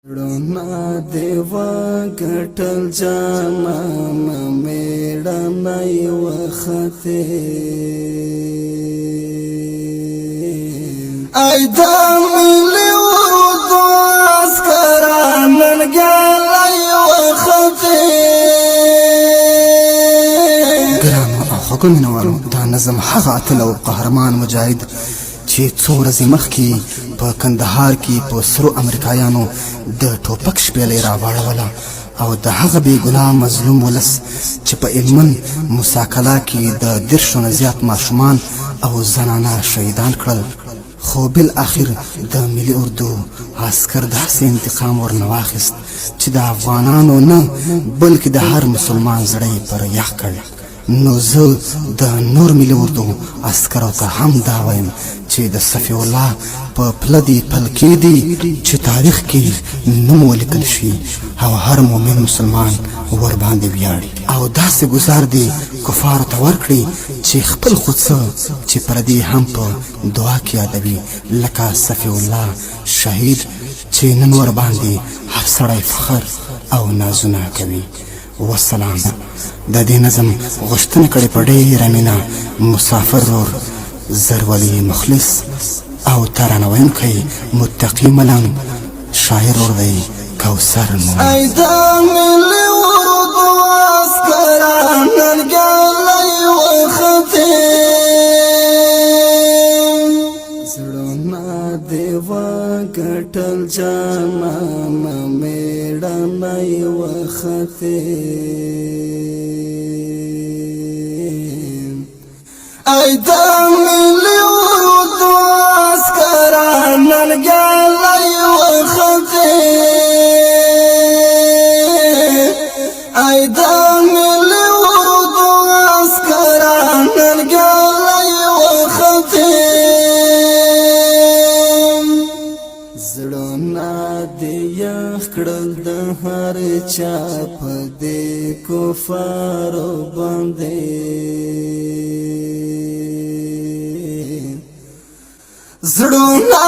رونا دیوا گٹل جانا میڑا نئی وخته ایدا ملی اردو اسکرانن گلی وخته گرانو او حکم نوارو دا نظم حق اتلو قهرمان مجاهد چې څو ورځې مخکې په کندهار کې په سرو امریکایانو د ټوپک شپېلۍ راواړوله او د هغه بې ګناه مظلوم ولس چې په هلمند موساکلا کې د 10 نه زیات ماشومان او زنانه شهیدان کړل خو بالاخر د ملي اردو عسکر داسې انتقام ورنه واخیست چې د افغانانو نه بلکې د هر مسلمان زړه پر یخ کړ نو زه د نور ملي اردو عسکرو ته هم دا وایم چې د صفي الله په پله دې پل کېږدي چې تاریخ کې نوم ولیکل شي او هر مؤمن مسلمان ورباندې ویاړي او داسې ګزار دې کفارو ته ورکړي چې خپل خود څه چې پردي هم په دعا کې یادوي لکه صفي الله شهید چې نن ورباندې هر سړی فخر او نازونه کوي والسلام د دې نظم غوښتنه کړې په ډېره مینه مسافر رور زرولی مخلص او ترانه ویونکی متقي ملنګ شاعر ور دی کوثر مو ایدا ملي اردو اسکرانن گلی وخته زړونه دیوا ګټل جانا میړه نئی وخته ایدا ملی اردو اسکرانن گلی وخته ایدا ملی اردو اسکرانن گلی وخته زړونه دې یخ کړل د هر چا په دې کفارو باندې زړونه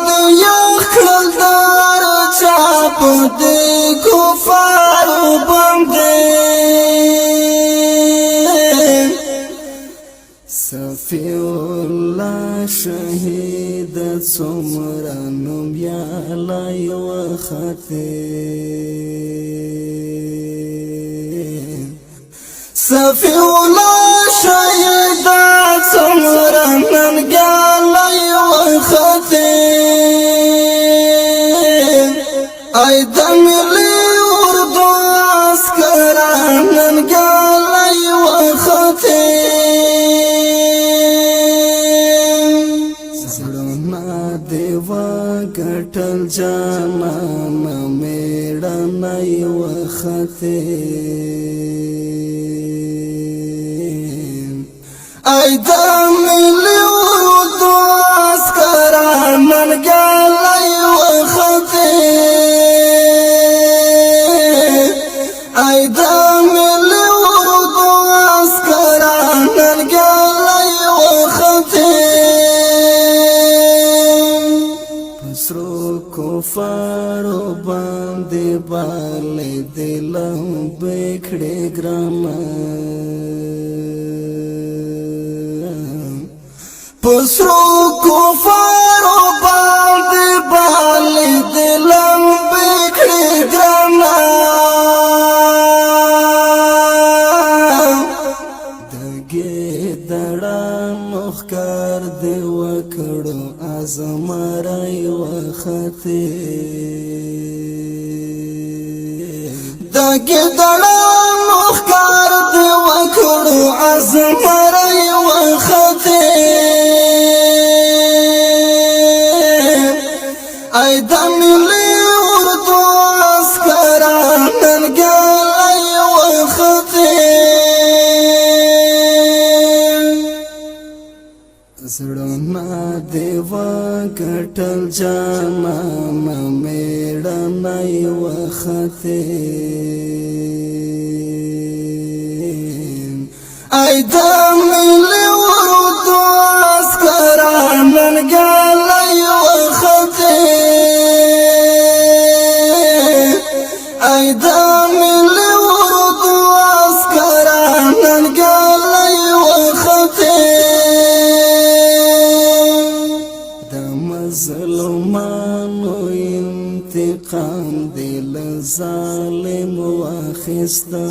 دې یخ کړل د هر چا په دې کفارو باندې صفي الله شهید څومره نوم یالی وخته صفي الله شهید څومره نوم یالی وخته ایدا ملي اردو اسکرانن یالی وخته دیوا گٹل جانا میڑا نئی وخته ایدا ملی اردو اسکرانن گلی وخته ایدا ملی اردو اسکرانن گلی وخته سرو کفارو باندې بالې دلم بکړې ګراما پسرو کفارو باندې بالې دلم بکړې ګراما دګې دړانو ښکار دې وکړو ازمرای وخته دګې دړانو ښکار دې وکړو ازمرای وخته ایدا ملي اردو اسکرانن گلی وخته زړونه دیوا ګټل جانا میړه نئی وخته ایدا ملي اردو اسکرانن گلی وخته د ملي اردو عسکران ننګلۍ وختې د مظلومانو انتقام دی له ظالم واخیسته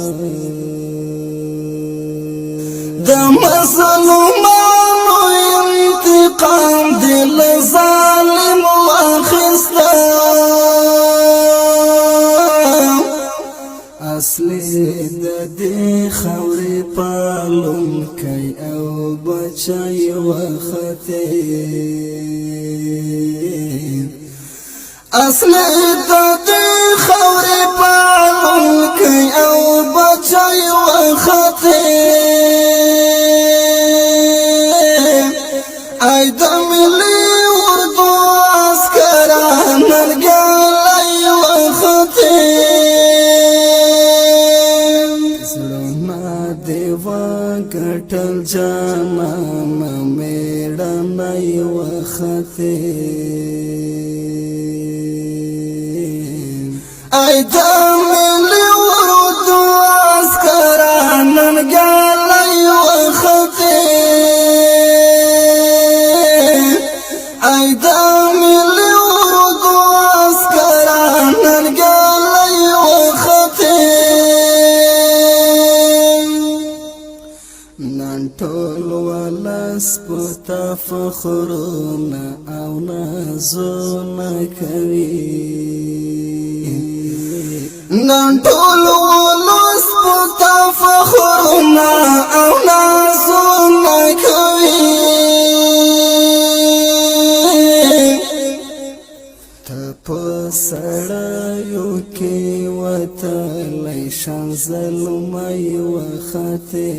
د مظلومانو انتقام دی له ظالم واخیسته اصلي د دې خاورې پالونکی او بچی وختې اصلي د دې خاورې پالونکی او بچی وختې ای د ملي اردو عسکران ننګلۍ وختې کټل جانانه میړنۍ وختې ای د ملي اردو عسکران ننګلۍ وختې ای د ملي اردو عسکران ننګلۍ وختې نن ټول ولس پتا فخرونه او نازونه کوي نن ټول ولس پتا فخرونه او نازونه کوي ته په سړیو کې وتلی شان ظلمۍ وختې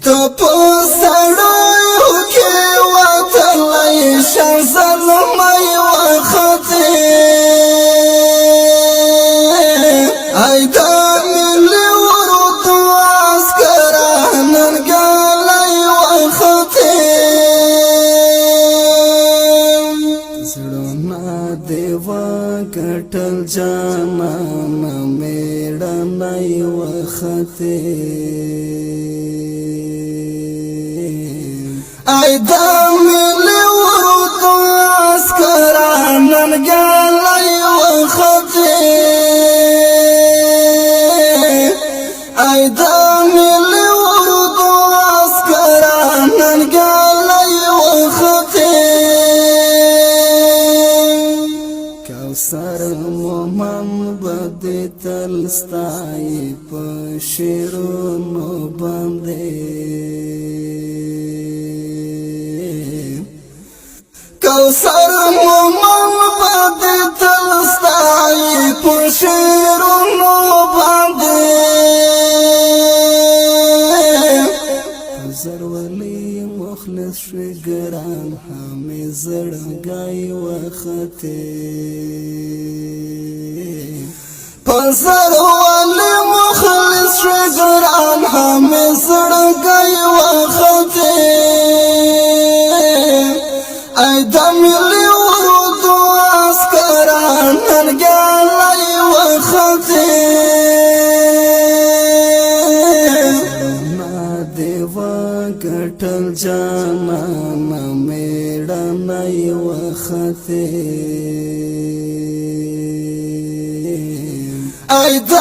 ته په سړیو کې وتلی شان ظلمۍ وختې ای د ملي اردو عسکران ننګلۍ وختې زړونه دې وګټل جانانه میړنۍ وختې ای د ملي اردو عسکران ننګلۍ وختې ای د ملي اردو عسکران ننګلۍ وختې کوثر مومن بد تل ستایي په شعرونو باندې کوثر مومن بد تل ستایي په شعرونو باندې زرولي مخلص شوي ګران همې زړګی وختې په زرولي مخلص شوي ګران همې زړګی وختې ای د ملي اردو عسکران ننګلۍ وختې زړونه دې وګټل جانانه میړنۍ وختې ای د